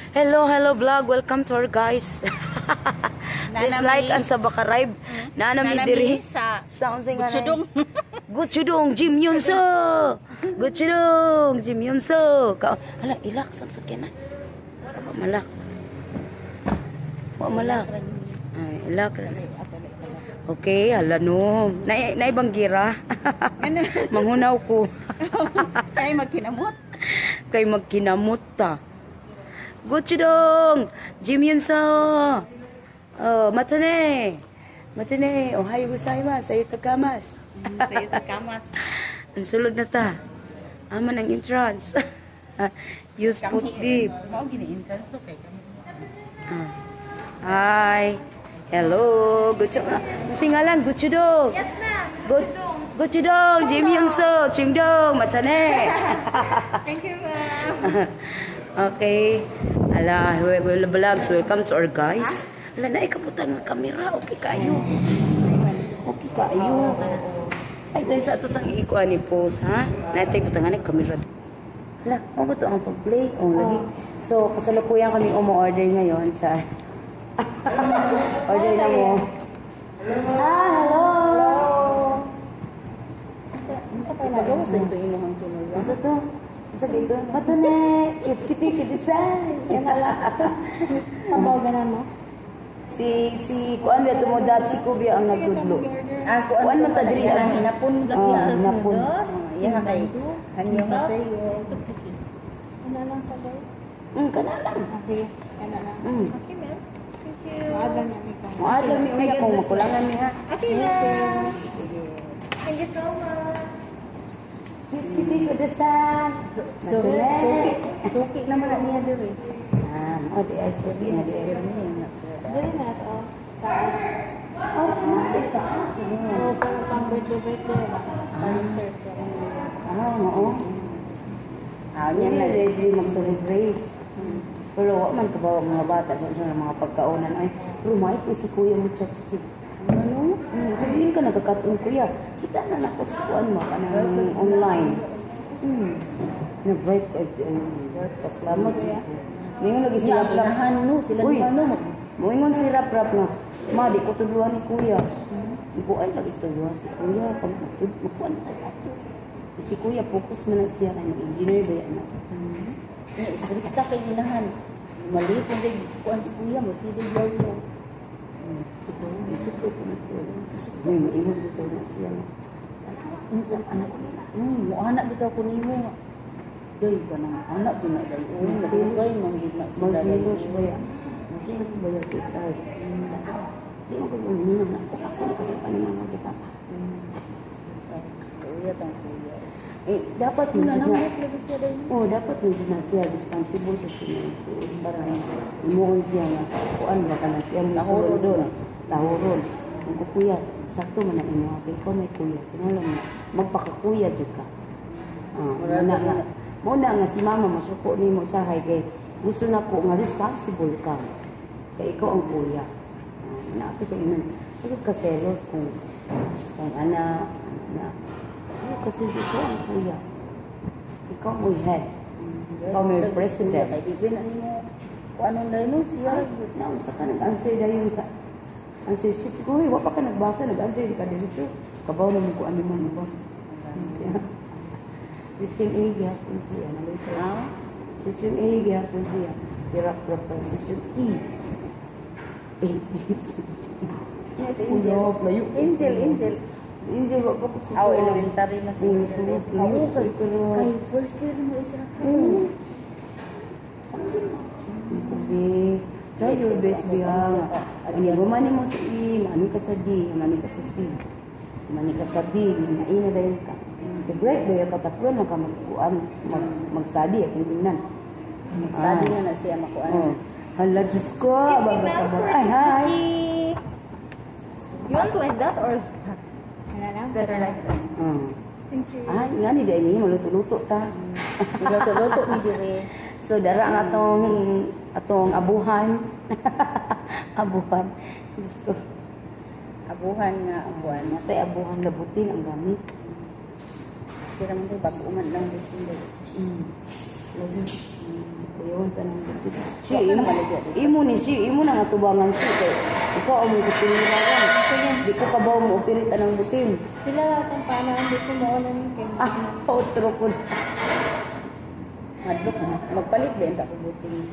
Hello vlog. Welcome to our guys. Please like and subscribe. Nanami diri sa Gutsudong. Gutsudong Jim Yunso. Gutsudong Jim Yunso. Hala, ilak sa sakyanan. Para ba malak? Wa malak. Ay, ilak. Okay, hala no. Naibang gira. Manghunaw ko. Kay magkinamot. Kay magkinamot ta. Gutsudong Jim Yunso. Oh, matane. Matane. Ohayo gozaimasu. Sayo takamas. Sayo takamas. Ang sulod na ta. Aman ang entrance. Use put deep. Mao gini entrance to kay kami. Hi. Hello. Gutsudong. Singalan Gutsudong. Yes ma'am. Gutsudong Jim Yunso. Chingdong. Matane. Thank you ma'am. Okay. Ala, vlogs. Welcome to our guys. Ala, naikabutan ng kamera. Okay kayo. Okay kayo. Ay, dahil sa ito sang ikuan ni pose, ha? Naitay butangan ng kamera. Ala, ano ba ito ang pag-play? Oh, lagi. So, kasalukuyan kami umu-order ngayon. Char. Order na mo. Hello! Unsa pa magawa sa ito imong tinulo? Masa to? Masa dito? Mata ne! It's kitty design. Yan ala. Sabaw ganan mo? Si kuan biya tumuda chiko biya ang nagtudlo. Kuan man ta diri ang hinapon hinapon. Iya kay hanyo masayo. Ana lang sabay. Kana lang. Sige, ana lang. Okay ma'am. Thank you. Maaga mi ka. Maaga mi unya kung makulangan mi ha. Okay ma'am. Thank you so much. It's kitty ko design. Suki naman niya diri. Oh, di ay suki na di. Dili na to. Sa Oh, kita. oh, pang birthday ba? Concert ko. Oo. Yan na ready mag-celebrate. Pero wala man kabawa mga bata sa mga pagkaunan ay rumay ko si kuya mo chopstick. Ano? Hindi ka nagkakatun kuya. Kita na ako sa kuan mo kanang online. Na-break pasalamat ya. Ngayon lagi sila Ilahan no, sila ano. Moingon si rap-rap na, ma, di ko tudluhan ni kuya. Di ko ay lagi tudluhan si kuya. Pag magkuhan sa ato. Si kuya, focus mo na siya. Engineer ba yan? Isrikta kay ilahan. Mali kung di kuhan si kuya mo, si Diblaw mo. Ito ko na kuya. May maimod dito na siya. Insang anak ko nila. Mo anak dito ko ni mo. Day ka nang anak din na day. Uy, nagugay, manggid na sila. Magsilos ba yan? Magsilos ba yan si Sai? Di mo ko buminom na. Ako na kasi panimang kita pa. Kuya tang kuya. Dapat Mo na namit lagi siya day. Oh, dapat hindi na siya responsible sa sinunod. So, para imuon siya na kuan ba ka na siya nahurol doon. Nahurol. Kung kuya, sakto man ang inyo. Ikaw may kuya. Kinalang mo, magpakakuya dyan ka. Muna nga si mama masuko ni mo sa kay gusto na ko nga responsible ka. Kaya ikaw ang kuya. Naapos sa inyo. Huwag ka selos kung anak. Kasi ito ang kuya. Ikaw mo head. Ikaw may president. Kaya di ba na niyo kung anong dahil no siya. Nausa ka nag-answer dahil sa answer sheet ko. Wala pa ka nagbasa. Nag-answer di ka dito. Kabaw na mo kung ano man mo. Section A gihapon siya. Section A gihapon siya. Sirap-rap pa. Section E. Yes, Angel. Angel, wag ko. Elementary na siya. Kay first year mo isa. Try your best, Biang. Gumani mo sa E, mani ka sa D, mani ka sa C. Mani ka sa B, mani na dahil ka. I-break ba yung katapron ka mag-study at tingnan. Mag-study na siya makuan. Hala, Diyos ko. Ay, hi. You want to like that or it's better like that? Thank you. Ay, nga ni dahil niya, maluto-luto ta. Maluto-luto ni dire. So, dara ang atong abuhan. Abuhan. Diyos ko. Abuhan nga, abuhan. Natay abuhan, labutin ang gamit. Kira mo bago man lang din sila. Lagi. Kuyawan pa ng buti. Si imo ni si imo na natubangan si kay ikaw ang mo kusinirawan. Di ko kabaw mo operate ng butin. Sila atong paano hindi ko maulan yung kin. Otro ko. Madlok na. Magpalit din ka buti.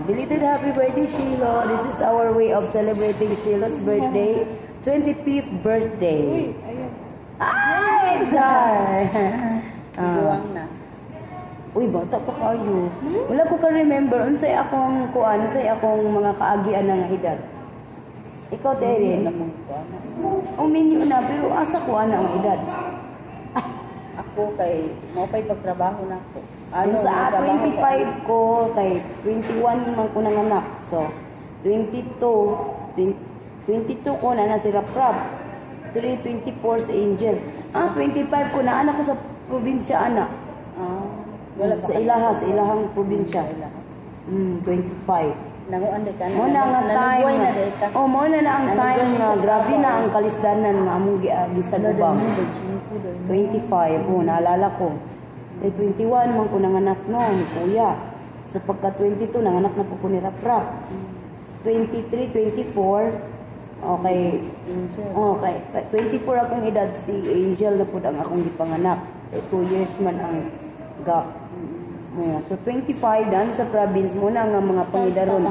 Belated happy birthday, Shiloh. This is our way of celebrating Shiloh's birthday. 25th birthday. Uy, ayun. Ay, Char! Buwang na. Uy, bata pa kayo. Wala ko ka-remember. Unsay akong kuan, unsay akong mga kaagian ng edad. Ikaw, Terin. Ang menu na, pero asa ko ang edad. Ako kay mo pa'y pagtrabaho na ako. Ano sa nagtrabaho 25 ko, kay 21 man ko nanganak. So, 22 ko na si Rap-Rap. 24 si Angel. 25 ko na anak ko sa probinsya, anak. Wala pa Sa ilahang probinsya. 25. Nanguan di ka Mo na nga time. na di ka. Oh, mo na ang time nga grabe na ang kalisdanan nga among gisadubang. 25, naalala ko. 21 man ko nanganak noon, kuya. So pagka 22 nanganak na po ko ni Rap-Rap. 23, 24, okay. Okay, 24 akong edad, si Angel na po ang akong gipanganak. 2 years man ang gap. So 25 dan sa province mo na nga mga pangidaron.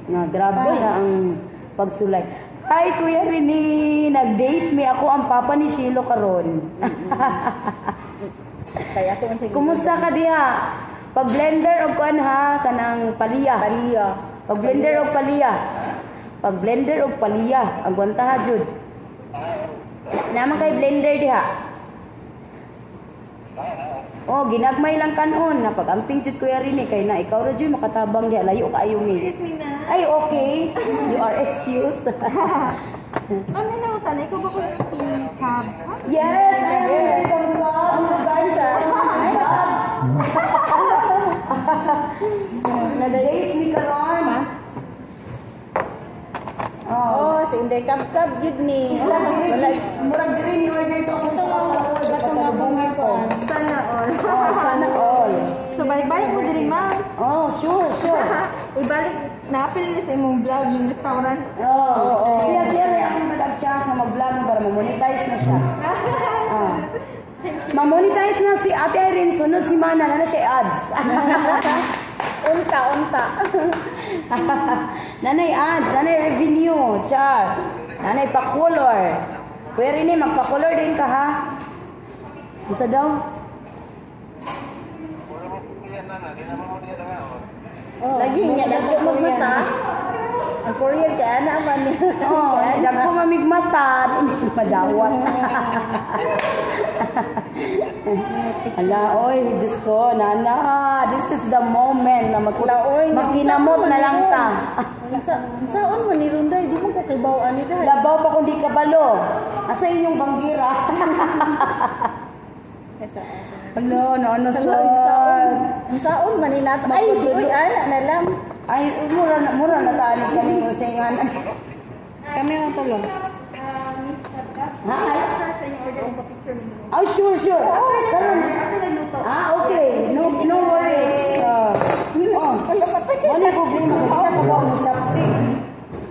Nga grabe na ang pagsulay. Hi Kuya Rene, nag-date me ako ang papa ni Shiloh karon. Kaya ako man sige. Kumusta ka diha? Pag blender og kuan ha kanang paliya. Pag blender og paliya. Pag blender og paliya, agwanta ha jud. Naman kay blender diha. Oh, ginagmay lang kanon na pag-amping jud Kuya Rene kay na ikaw ra jud makatabang diha layo kaayo mi. Excuse me na. Ay, okay. You are excused. Ano na ko tanay ko ba ko si Cab? Yes, I am from vlog, guys. Nag-date mi karon. Oh, si Inday Kap-Kap yun ni. Murag diri ni order to ako sa pasalubungan ko. Sana all. Sana all. So balik-balik mo diri ma. Oh, sure. Ibalik napil ni sa imong vlog ng restaurant. Siya rin akong nag-chance na mag-vlog para ma-monetize na siya. Ma-monetize na si Ate Irene, sunod si Mana na siya ads. Unta. Nanay ads, nanay revenue, char. Nanay pa-color. Kuya Rene, magpa-color din ka ha? Isa daw? Lagi niya dagko magmata. Ang Korean kay ana man ni. Dagko mamigmata, madawat. Ala, oy, Diyos ko, nana, this is the moment na magkinamot na lang ta. Saon man ni Runday, di mo ko kay bawaan ni dai. Labaw pa kung di ka balo. Asa inyong banggira? Ano Saon man ni nato. Ay, uy ana na lang. Ay, mura na tani kami mo sa ingan. Kami ang tulong. Hi. Sa yung order ko picture mo. Oh, sure. Okay. No worries. Wala problema. Kita ka ba mo chopstick?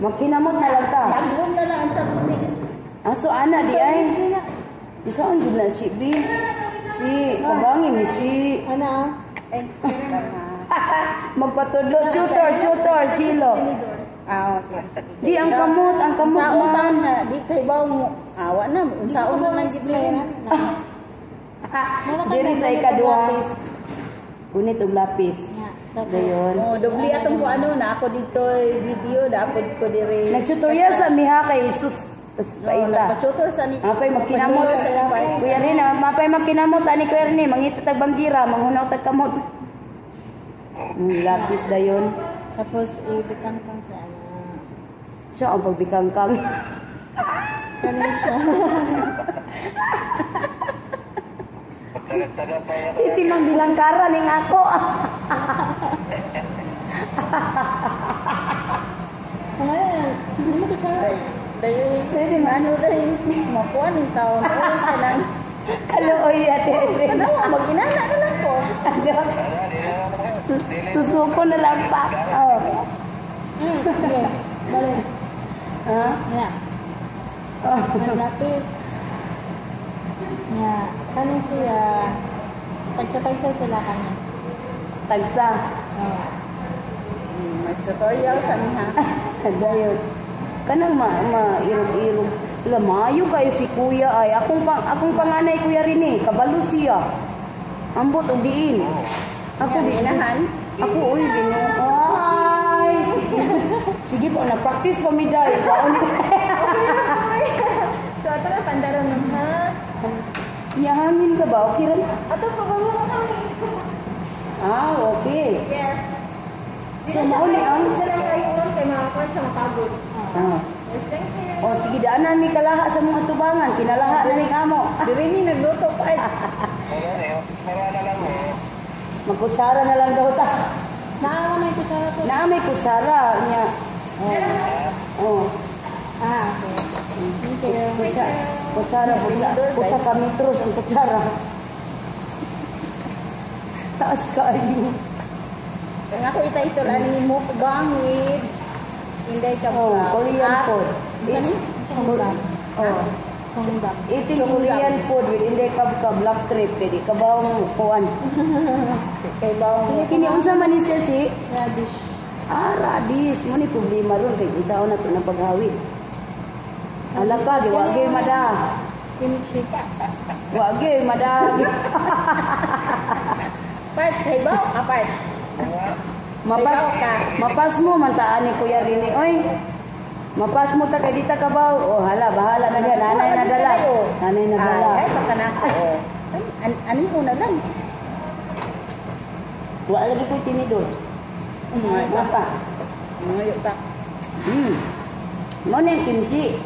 Magkinamot na lang ta. Dagom na lang ang chopstick. So, ana, di ay. Isaan din na si B. Si, kabangi ni si. Ana. Ay, Magpatudlo. Tutor, Shiloh. sige. Di, ang kamot Saon man. ba nga di kay baw mo. Awa na, saon na lang gid lang. Diri sa ikaduha. Kunit og lapis. Dayon. Dubli atong ko ano na ako dito video dapat ko diri. Nag-tutorial sa miha kay Jesus. Tas paita. Nagpa-tutor sa ni. Mapay magkinamot. Kuya rin, mapay magkinamot ani Kuya rin, mangita tag banggira, manghunaw tag kamot. Lapis dayon. Tapos ibikang-kang sa ano. Siya ang pagbikangkang. Ganun siya. Iti mang bilangkara ning ako. Ngayon, hindi mo ka Dayo pwede ano dai makuha ning taon kanang Hello, oy, ate Irene. Ano, mag-inana na lang ko. Susuko na lang pa. Oh. Sige, bali. Ha? Nga. Oh. Lapis. Nga. Kanin siya. Tagsa-tagsa sila kanya. Tagsa. Oh. May tutorial sa niya. Kadayon. Kanang irog-irog. Lamayo kayo si kuya ay. Akong panganay kuya rin eh. Kabalo siya. Ambot og diin. Ako di inahan. Ako uy din. Ay. Sige po na practice pa mi dai. So So, ito na pandaron nun, ha? hangin ka ba? Okay rin? Ato, pabawa ko kami. Okay. Yes. So, mauli ang... Gusto lang kayo nun, kay makakuha sa mapagod. Yes, thank you. O sige, daanan mi kalaha sa mga tubangan. Kinalaha na ning amo. Dirini nagluto pa. Magkutsara na lang daw ta. Naawa na ito sa ako. Naamay kutsara niya. Oh. Okay. Thank you. Kutsara, pusa kami terus ang kutsara. Taas kayo. Kung ako ito ani mo bangit. Hindi ka Korean food. Ini Korean. Oh. Eating Korean food with hindi ka black trip kay ka bawang kuan. Kay bawang. Kini unsa man ni siya si? Radish. Radish mo ni problema ron kay isa na to na paghawid. Ala ka, di wag gyud mada. Kimchi. Wag gyud mada. Part kay bawang apart. Mapas mo man ta ani Kuya Rini. Oy. Mapas mo ta kay dita ka ba? Oh, hala, bahala na diyan. Nanay na dala. Nanay na dala. Ay, baka na. Ani ko na lang. Wa lagi ko tinidor. Mapa. Ngayon pa. Mo ning kimchi.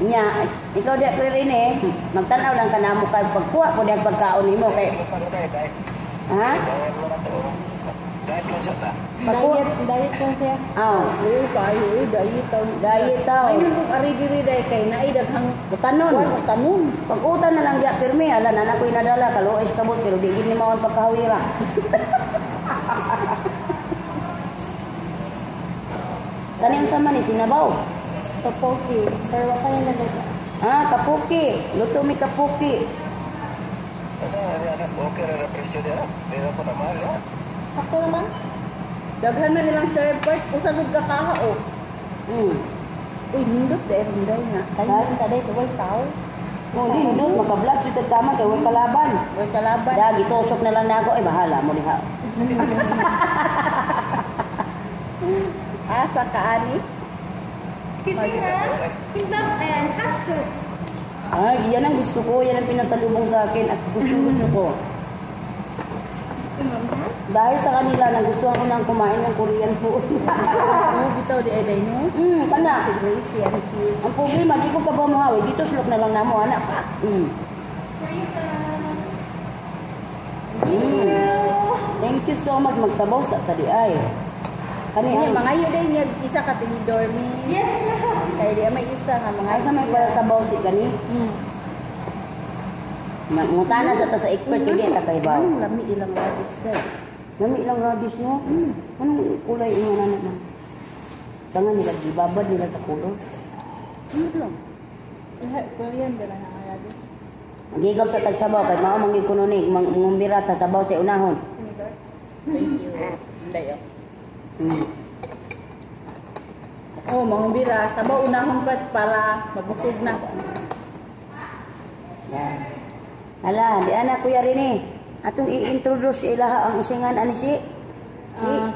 Nya, ikaw dia Kuya Rini, magtanaw lang kanamo kay pagkuha ko diag pagkaon nimo kay. Ha? Diet lang siya. Diet taw. Ay, nung ari-diri day kay naidaghang Tanon. tanon. Pag-utan na lang diya pirmi, ala na ko'y nadala, kaluoy kabot, pero di gini mawon pagkahawira. Kani ang sama ni sinabaw. Topoki. Pero wala kayong nalagay. Kapuki. Luto mi kapuki. Sakto naman. Daghan na nilang serve part. Usagod ka kaha o. Uy, nindot dahil hindi nga. Kayo ka dahil tuwag tao. Nindot, makablog sito tama kay way kalaban. Way kalaban. Dagi tusok na lang nako ay bahala mo diha. Asa ka ani? Kasi na, kimbap and katsu. Ay, yan ang gusto ko, yan ang pinasalubong sa akin at gusto ko. Dahil sa kanila, nagustuhan ko nang kumain ng Korean food. Bitaw di eday no? Kana. Si Gracie, yan cute. Ang problema, di ko pa ba mahawi. Dito sulok na lang namo, anak pa. Thank you so much. Magsabaw sa tadi ay. Kani mga yun day niya isa ka tinidor mi. Yes, Kaya di may isa nga mga Ay, may para sabaw si kani. Mangutana sa ta sa expert kini ta kay baw. Lami ilang radish day. Lami ilang radish no? Anong kulay ingon anak na? Tangan nila gibabad nila sa kulay. Ano lang? Korean dala na radish. Magigab sa tagsabaw kay mao mangyud kuno ni mangumbira ta sabaw sa unahon. Thank you. Dayo. Oh, mangumbira sabaw unahon para mabusog na. Yan. Hala, di ana Kuya Rini. Atong i-introduce ilaha ang usingan ani si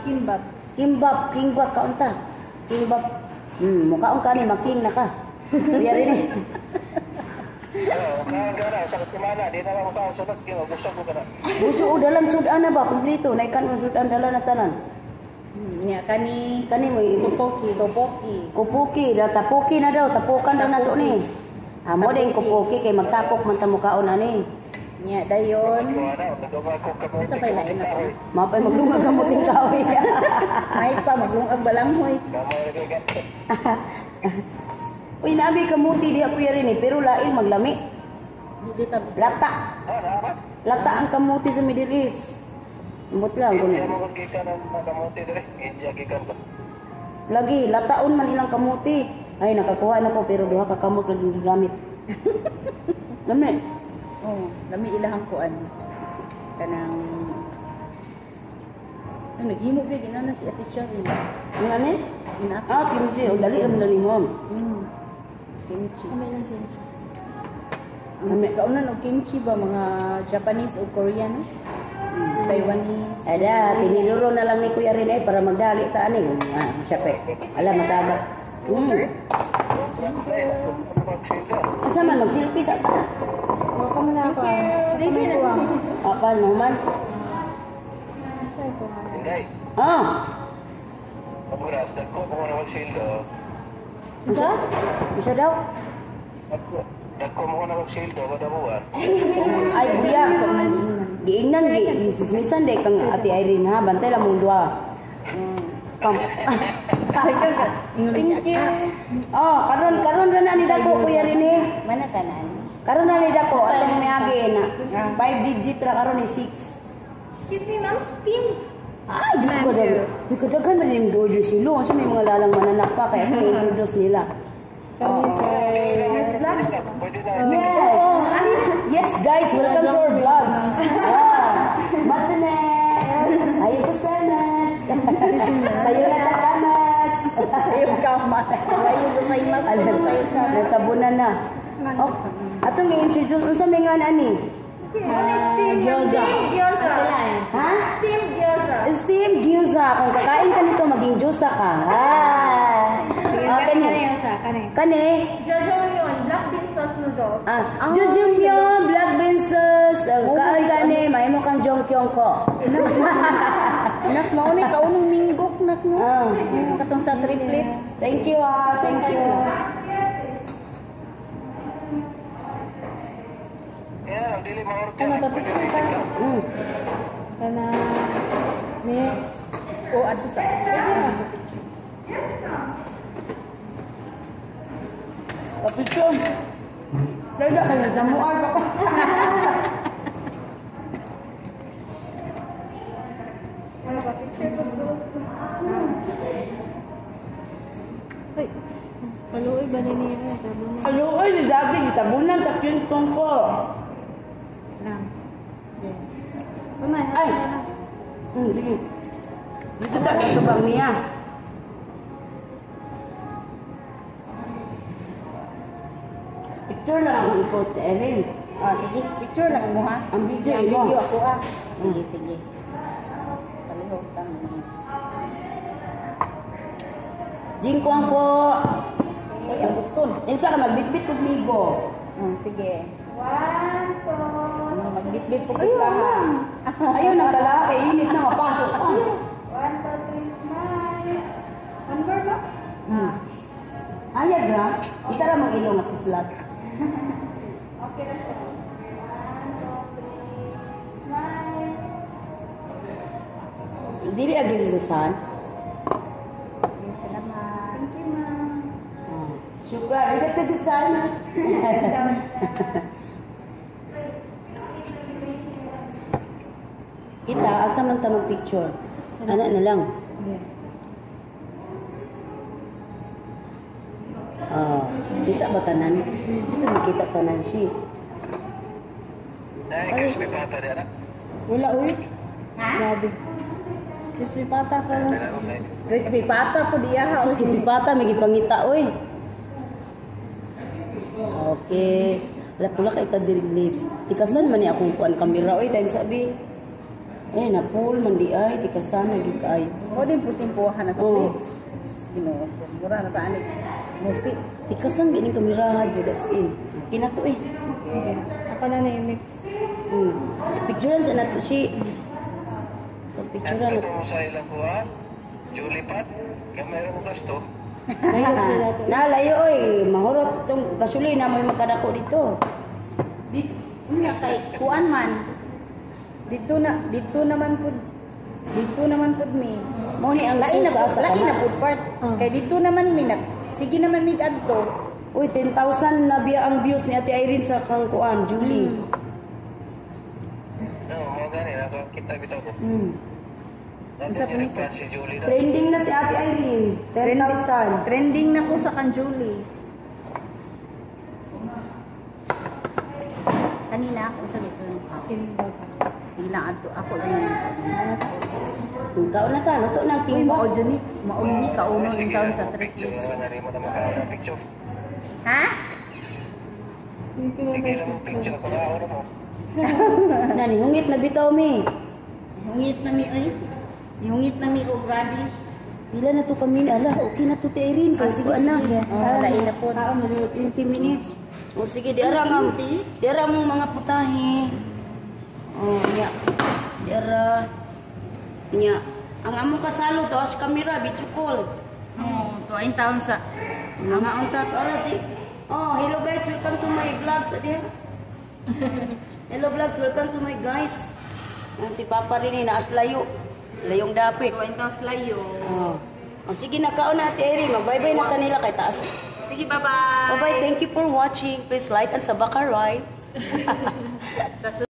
Kimbap. Kimbap kaunta. Kimbap. Mukhaon ka ni making na ka. Kuya Rini. Buso o dalan sudan na ba kompleto na ikan mo sudan dalan na tanan. Nya kani Mo topoki. kupuki daw tapuki na daw tapukan daw nato ni. Amo din kupuki kay magtapok man ta mukaon ani. Nya dayon. Sa pay lain ako. Mapay maglungag ang muting kahoy. May pa maglungag balanghoy. Uy, nabi kamuti diha kuya rin eh, pero lain maglami. Di ta. Lata. Dapat. Lata ang kamuti sa Middle East. Ambot lang kuno. Inja mo gikan ang kamote dire. Inja gikan ba? Lagi lataon man ilang kamuti. Ay nakakuha na ko pero duha ka kamot lagi gigamit. Lami. Oh, lami ilahang kuan. Kanang naghimo ba ginana si Ate Cherry. Ang ano? Ina. Kimchi. O dali ram dali mo. Kimchi. Lami. Kaunan og kimchi ba mga Japanese o Korean? Taiwanese. Ada, tiniluro na lang ni Kuya Rin para magdali ta ani. Siya pe. Ala matagak. Magsilda. Asa man magsilpi sa ta? Ako muna ako. Baby na ko. Apa naman? Inday. Paburas dagko mo na magsilda. Isa? Isa daw? Dagko mo na magsilda madabuan. Ay, kuya. Giingnan, isismisan de kang Ate Irene ha. Bantay lang mong dua. Thank you. Karon ra na ni dako Kuya Rene. Mana kanan? Karon na ni dako atong miagi na. 5 digit ra karon ni 6. Excuse me, ma'am. Steam. Ay, Diyos ko daw. Nagkadagan man yung order sila. Kasi may mga lalang mananak pa. Kaya kung i-introduce nila. Kami kay Pwede na. Yes. Yes, guys. Welcome to our vlogs. Matsunet. Ayo ko sanas. Sayo na takamas. Sayo kamas. Sayo gusaymas. Nagtabunan na. Oh, atong i-introduce. Unsa may nga ani? steam Gyoza. Gyoza. Ha? Steam gyoza. Steam gyoza. Kung kakain ka nito, maging gyoza ka. Kani. Kani. Jajangmyeon, black bean sauce noodles. Jajangmyeon, black bean sauce. Kain kani, may mo kang jongkyong ko. Nak mao ni kaunong minggok nak mo. Katong sa triplets. Thank you thank you. Yeah, dili mahorka. Ano ba picture ka? Kana mix o adto sa. Kapityon. Dada ka na damuan pa ko. Ano ba picture ko bro? Ay. Kaluoy ba ni niya? Aluoy ni dati gitabunan sa kintong ko. Ay. Sige. Dito na kasubang niya. Picture lang ang i-post ni Erin. Sige, picture lang mo ha. Ang video Ang mo. video ako Sige, sige. Palihog tang. Jingkwang po. Ay, ang button. Isa ka magbitbit kog migo. Sige. 1, 2, Magbitbit po kita ha. Ayun ang kalaki. Init na mapasok. 1, 2, 3, smile. One more ba? Ayag na. Itara mag-ilong at islat. Okay na siya. 1, 2, 3, smile. Dili against the sun. Salamat. Thank you, ma'am. Syukran. Rigat ka the sun. Kita, asa man ta mag-picture? Anak na lang. Kita ba tanan? Kita makita tanan siya. Dahil crispy pata di anak. Wala uy. Grabe. Crispy pata ka. Dala ko na. Crispy pata po diya ha. Sus, kipipata, may gipangita, oy. Okay. Wala pula kay ta diri lips. Tikasan man ni akong kuan kamera, oy, time sabi. Na pool man di ay, tikasan na gid kay. Mo din putimpuhan na to. Ginoo. Mura na taani. Musik. Tikasan gid ning kamera jud as in. Kinato eh. Ako na ni mix. Picturean sa nato si. Picturean Ito nato. mo sa ilang kuha. Julie Pat. Kamera mo gasto. Nalayo oy, mahurot tong kasuli na may makadako dito. Unya kay kuan man. Dito naman pud mi. Mo ni ang Lain na susa sa lain na kana. pud part. Kay dito naman mi na sige naman mi adto. Uy, 10,000 na biya ang views ni Ate Irene sa kang kuan, Julie. Mga gani, nakakita bitaw ko. Isa po nito. Si Julie na. Trending na si Ate Irene, 10,000. Trending na po sa kan Julie. Kanina ako sa dito. Sige lang ako lang. Ikaw na ta, luto ng Uy, pingwa. mauni kauno yung taon sa Picture triplets. naman, nari mo na magkakaroon ng picture. Ha? Sige lang ang picture, pag-aon mo. Nani, hungit na bitaw mi. Hungit na mi, ay. Hungit na mi o radish. Pila na to kami, ala, okay na to Ate Irene. Kasi sige, anak. sige. Lain na po. 20 minutes. O sige, diara mong mga putahe. Oh, nya. Diara. Nya. Ang among kasalo to as camera, video call. Tuwain taon sa... Mga unta to ara si. Oh, hello guys, welcome to my vlogs adiha. Hello vlogs, welcome to my guys. Si Papa rin na aslayo. Layong dapit. Tuwain taon sa layo. Oh, sige na kaon na Ate Irene. Mag-bye-bye na ta nila kay taas. Sige, bye-bye. Bye-bye. Thank you for watching. Please like and subscribe. Sa